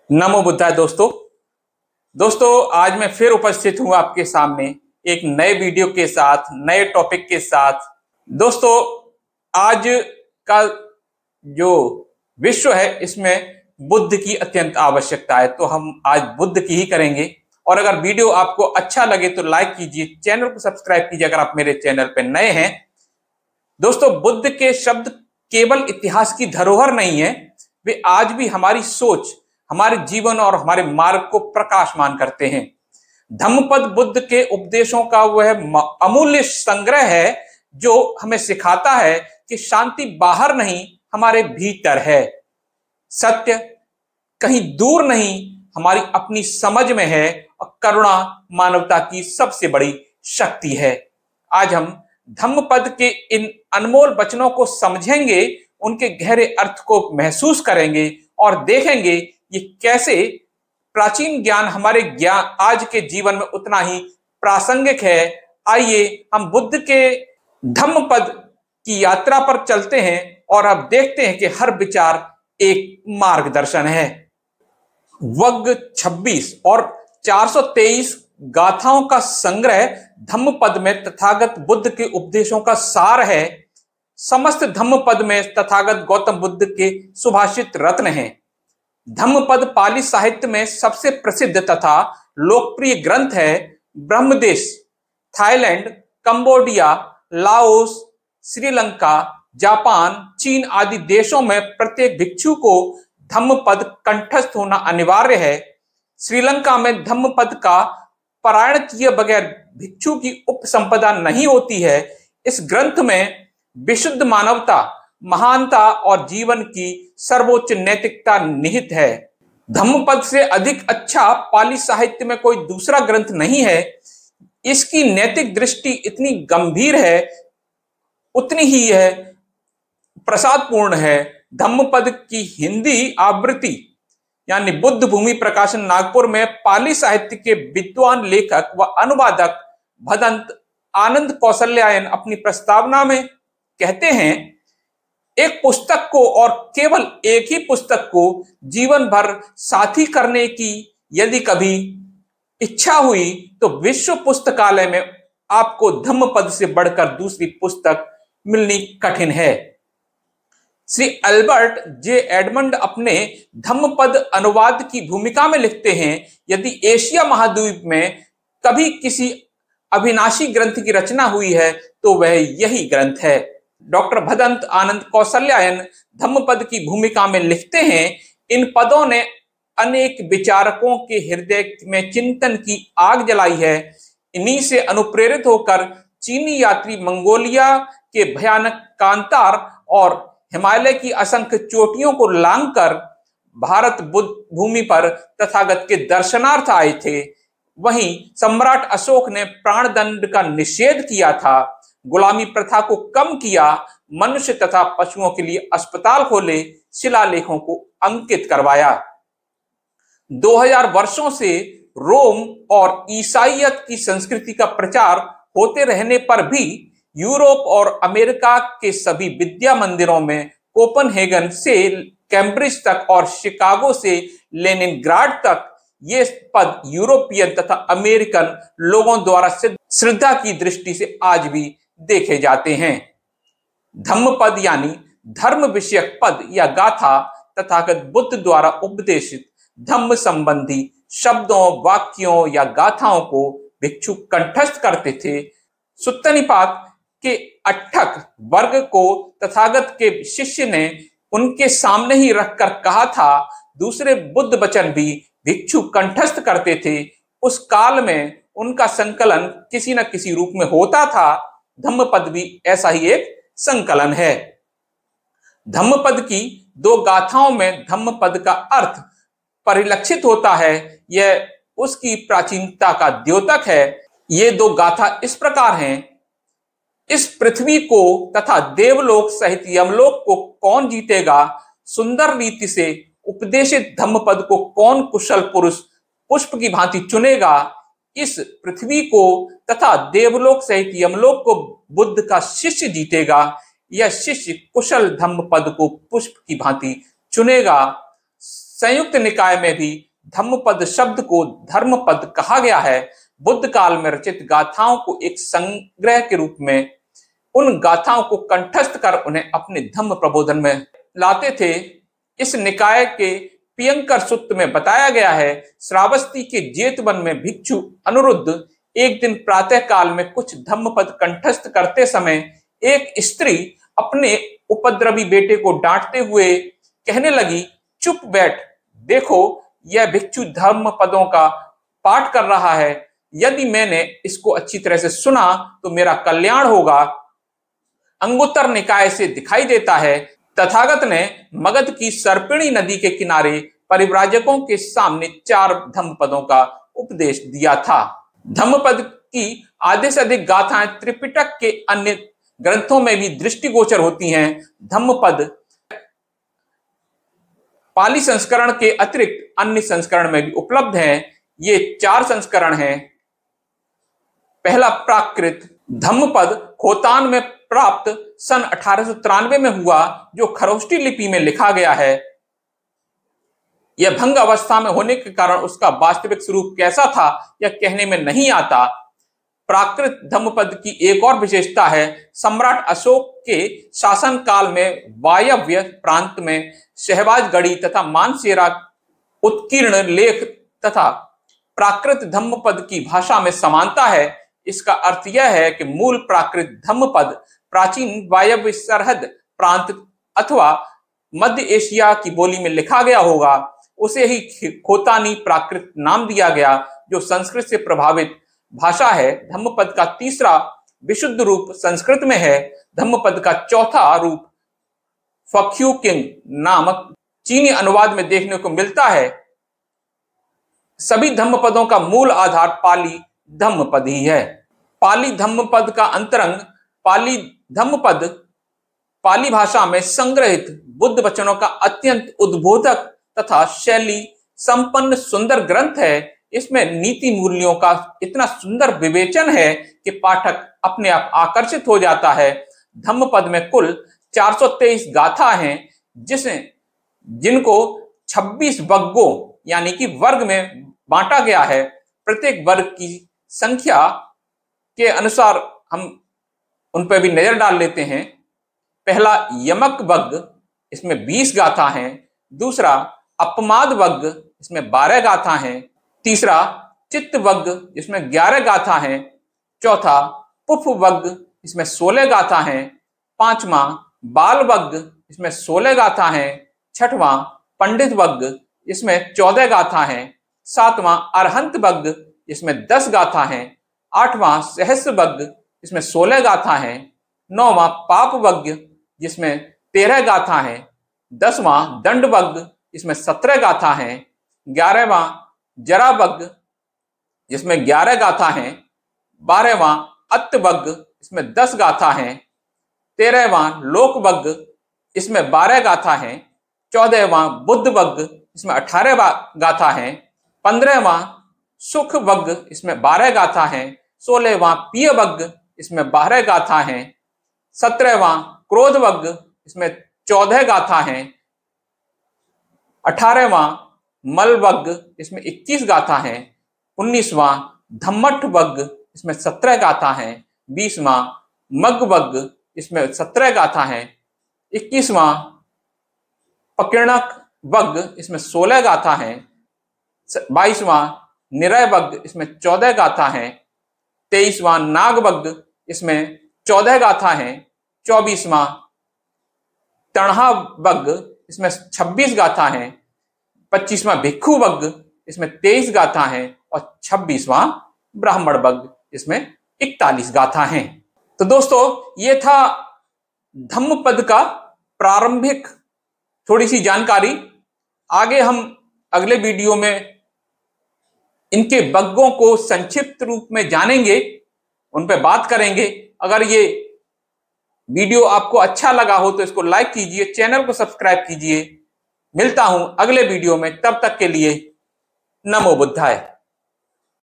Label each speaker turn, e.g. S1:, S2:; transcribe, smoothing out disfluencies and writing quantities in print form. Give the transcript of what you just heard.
S1: नमो बुद्धाय दोस्तों आज मैं फिर उपस्थित हूं आपके सामने एक नए वीडियो के साथ, नए टॉपिक के साथ। दोस्तों आज का जो विश्व है इसमें बुद्ध की अत्यंत आवश्यकता है, तो हम आज बुद्ध की ही करेंगे। और अगर वीडियो आपको अच्छा लगे तो लाइक कीजिए, चैनल को सब्सक्राइब कीजिए अगर आप मेरे चैनल पर नए हैं। दोस्तों बुद्ध के शब्द केवल इतिहास की धरोहर नहीं है, वे आज भी हमारी सोच, हमारे जीवन और हमारे मार्ग को प्रकाशमान करते हैं। धम्मपद बुद्ध के उपदेशों का वह अमूल्य संग्रह है जो हमें सिखाता है कि शांति बाहर नहीं, हमारे भीतर है। सत्य कहीं दूर नहीं, हमारी अपनी समझ में है, और करुणा मानवता की सबसे बड़ी शक्ति है। आज हम धम्मपद के इन अनमोल वचनों को समझेंगे, उनके गहरे अर्थ को महसूस करेंगे और देखेंगे ये कैसे प्राचीन ज्ञान हमारे ज्ञान आज के जीवन में उतना ही प्रासंगिक है। आइए हम बुद्ध के धम्मपद की यात्रा पर चलते हैं और अब देखते हैं कि हर विचार एक मार्गदर्शन है। वग्ग 26 और 423 गाथाओं का संग्रह धम्मपद में तथागत बुद्ध के उपदेशों का सार है। समस्त धम्मपद में तथागत गौतम बुद्ध के सुभाषित रत्न हैं। धम्मपद पाली साहित्य में सबसे प्रसिद्ध तथा लोकप्रिय ग्रंथ है। Brahmadesh, Thailand, Cambodia, Laos, Sri Lanka, Japan, चीन आदि देशों में प्रत्येक भिक्षु को धम्मपद कंठस्थ होना अनिवार्य है। श्रीलंका में धम्मपद का पारायण किए बगैर भिक्षु की उपसंपदा नहीं होती है। इस ग्रंथ में विशुद्ध मानवता, महानता और जीवन की सर्वोच्च नैतिकता निहित है। धम्मपद से अधिक अच्छा पाली साहित्य में कोई दूसरा ग्रंथ नहीं है। इसकी नैतिक दृष्टि इतनी गंभीर है, उतनी ही है प्रसादपूर्ण है। धम्मपद की हिंदी आवृत्ति यानी बुद्ध भूमि प्रकाशन नागपुर में पाली साहित्य के विद्वान लेखक व अनुवादक भदंत आनंद कौशल्यायन अपनी प्रस्तावना में कहते हैं, एक पुस्तक को और केवल एक ही पुस्तक को जीवन भर साथी करने की यदि कभी इच्छा हुई तो विश्व पुस्तकालय में आपको धम्मपद से बढ़कर दूसरी पुस्तक मिलनी कठिन है। श्री अल्बर्ट जे एडमंड अपने धम्मपद अनुवाद की भूमिका में लिखते हैं, यदि एशिया महाद्वीप में कभी किसी अविनाशी ग्रंथ की रचना हुई है तो वह यही ग्रंथ है। डॉक्टर भदंत आनंद कौशल्यायन धम्मपद की भूमिका में लिखते हैं, इन पदों ने अनेक विचारकों के हृदय में चिंतन की आग जलाई है। इन्हीं से अनुप्रेरित होकर चीनी यात्री मंगोलिया के भयानक कांतार और हिमालय की असंख्य चोटियों को लांघकर भारत बुद्ध भूमि पर तथागत के दर्शनार्थ आए थे। वहीं सम्राट अशोक ने प्राणदंड का निषेध किया था, गुलामी प्रथा को कम किया, मनुष्य तथा पशुओं के लिए अस्पताल खोले, शिलालेखों को अंकित करवाया। 2000 वर्षों से रोम और ईसाईयत की संस्कृति का प्रचार होते रहने पर भी यूरोप और अमेरिका के सभी विद्या मंदिरों में कोपनहेगन से कैम्ब्रिज तक और शिकागो से लेनिनग्राड तक ये पद यूरोपियन तथा अमेरिकन लोगों द्वारा श्रद्धा की दृष्टि से आज भी देखे जाते हैं। धम्मपद यानी धर्म विषयक पद या गाथा तथागत बुद्ध द्वारा उपदेशित धम्म संबंधी शब्दों, वाक्यों या गाथाओं को भिक्षु कंठस्थ करते थे। सुत्तनिपात के अट्ठक वर्ग को तथागत के शिष्य ने उनके सामने ही रखकर कहा था। दूसरे बुद्ध वचन भी भिक्षु कंठस्थ करते थे। उस काल में उनका संकलन किसी न किसी रूप में होता था। धम्मपद भी ऐसा ही एक संकलन है। धम्मपद की दो गाथाओं में धम्मपद का अर्थ परिलक्षित होता है, यह उसकी प्राचीनता का द्योतक है। ये दो गाथा इस प्रकार हैं, इस पृथ्वी को तथा देवलोक सहित यमलोक को कौन जीतेगा? सुंदर रीति से उपदेशित धम्मपद को कौन कुशल पुरुष पुष्प की भांति चुनेगा? इस पृथ्वी को तथा देवलोक सहित यमलोक को बुद्ध का शिष्य जीतेगा। यह शिष्य कुशल धम्मपद को पुष्प की भांति चुनेगा। संयुक्त निकाय में भी धम्मपद शब्द को धर्मपद कहा गया है। बुद्ध काल में रचित गाथाओं को एक संग्रह के रूप में उन गाथाओं को कंठस्थ कर उन्हें अपने धम्म प्रबोधन में लाते थे। इस निकाय के पियंकर सूक्त में बताया गया है, श्रावस्ती के जेतवन में भिक्षु अनिरुद्ध एक दिन प्रातः काल में कुछ धम्मपद कंठस्थ करते समय एक स्त्री अपने उपद्रवी बेटे को डांटते हुए कहने लगी, चुप बैठ, देखो यह भिक्षु धम्मपदों का पाठ कर रहा है। यदि मैंने इसको अच्छी तरह से सुना तो मेरा कल्याण होगा। अंगुत्तर निकाय से दिखाई देता है, तथागत ने मगध की सर्पिणी नदी के किनारे परिव्राजकों के सामने 4 धम्मपदों का उपदेश दिया था। धम्मपद की आधे से अधिक गाथाएं त्रिपिटक के अन्य ग्रंथों में भी दृष्टिगोचर होती हैं। धम्मपद पाली संस्करण के अतिरिक्त अन्य संस्करण में भी उपलब्ध हैं। ये 4 संस्करण हैं। पहला प्राकृत धम्मपद खोतान में प्राप्त सन 1893 में हुआ, जो खरोष्टी लिपि में लिखा गया है। यह भंग अवस्था में होने के कारण उसका वास्तविक स्वरूप कैसा था यह कहने में नहीं आता। प्राकृत धम्मपद की एक और विशेषता है, सम्राट अशोक के शासन काल में वायव्य प्रांत में शहबाजगढ़ी तथा मानसेरा उत्कीर्ण लेख तथा प्राकृत धम्मपद की भाषा में समानता है। इसका अर्थ यह है कि मूल प्राकृत धम्मपद प्राचीन वायव्य सरहद प्रांत अथवा मध्य एशिया की बोली में लिखा गया होगा। उसे ही खोतानी प्राकृत नाम दिया गया, जो संस्कृत से प्रभावित भाषा है। धम्मपद का तीसरा विशुद्ध रूप संस्कृत में है। धम्मपद का चौथा रूप फक्यूकिंग नामक चीनी अनुवाद में देखने को मिलता है। सभी धम्मपदों का मूल आधार पाली धम्मपद ही है। पाली धम्मपद का अंतरंग पाली धम्मपद पाली भाषा में संग्रहित बुद्ध वचनों का अत्यंत उद्बोधक तथा शैली संपन्न सुंदर ग्रंथ है। इसमें नीति मूल्यों का इतना सुंदर विवेचन है कि पाठक अपने आप आकर्षित हो जाता है। धम्मपद में कुल 423 गाथा हैं, जिनको 26 वग्गों यानी कि वर्ग में बांटा गया है। प्रत्येक वर्ग की संख्या के अनुसार हम उन पर भी नजर डाल लेते हैं। पहला यमक वग्ग, इसमें 20 गाथा हैं। दूसरा अपमाद वग्ग, इसमें 12 गाथा हैं। तीसरा चित्त वग्ग, इसमें 11 गाथा हैं। चौथा पुफ वग्ग, इसमें 16 गाथा हैं। पांचवा बाल वग्ग, इसमें 16 गाथा हैं। छठवां पंडित वग्ग, इसमें 14 गाथा हैं। सातवां अरहंत वग्ग, इसमें 10 गाथा हैं। आठवां सहस्र वग्ग, इसमें 16 गाथा हैं। नौवां पाप वग्ग, जिसमें 13 गाथा हैं। 10वां दंड वग्ग, इसमें 17 गाथा हैं। 11वां जरा वग्ग, जिसमें 11 गाथा हैं। 12वां अत्त वग्ग, इसमें 10 गाथा हैं। 13वां लोक वग्ग, इसमें 12 गाथा हैं। 14वां बुद्ध वग्ग, इसमें 18 गाथा हैं। 15वां सुख वग्ग, इसमें 12 गाथा हैं। 16वां पिय वग्ग, इसमें 12 गाथा हैं। 17वां क्रोध वग्ग, इसमें 14 गाथा हैं। 18वां मल वग्ग, इसमें 21 गाथा हैं। 19वां धम्मठ वग्ग, इसमें 17 गाथा हैं। 20वां मग वग्ग, इसमें 17 गाथा हैं। 21वां पकिणक वग्ग, इसमें 16 गाथा हैं। 22वां निरय वग्ग, इसमें 14 गाथा हैं। 23वां नाग वग्ग, इसमें 14 गाथा हैं। 24वां तणहा वग्ग, इसमें 26 गाथा हैं। 25वां भिक्षु वग्ग, इसमें 23 गाथा हैं। और 26वां ब्राह्मण वग्ग, इसमें 41 गाथा हैं। तो दोस्तों, ये था धम्मपद का प्रारंभिक थोड़ी सी जानकारी। आगे हम अगले वीडियो में इनके वग्गों को संक्षिप्त रूप में जानेंगे, उन पर बात करेंगे। अगर ये वीडियो आपको अच्छा लगा हो तो इसको लाइक कीजिए, चैनल को सब्सक्राइब कीजिए। मिलता हूं अगले वीडियो में, तब तक के लिए नमो बुद्धाय।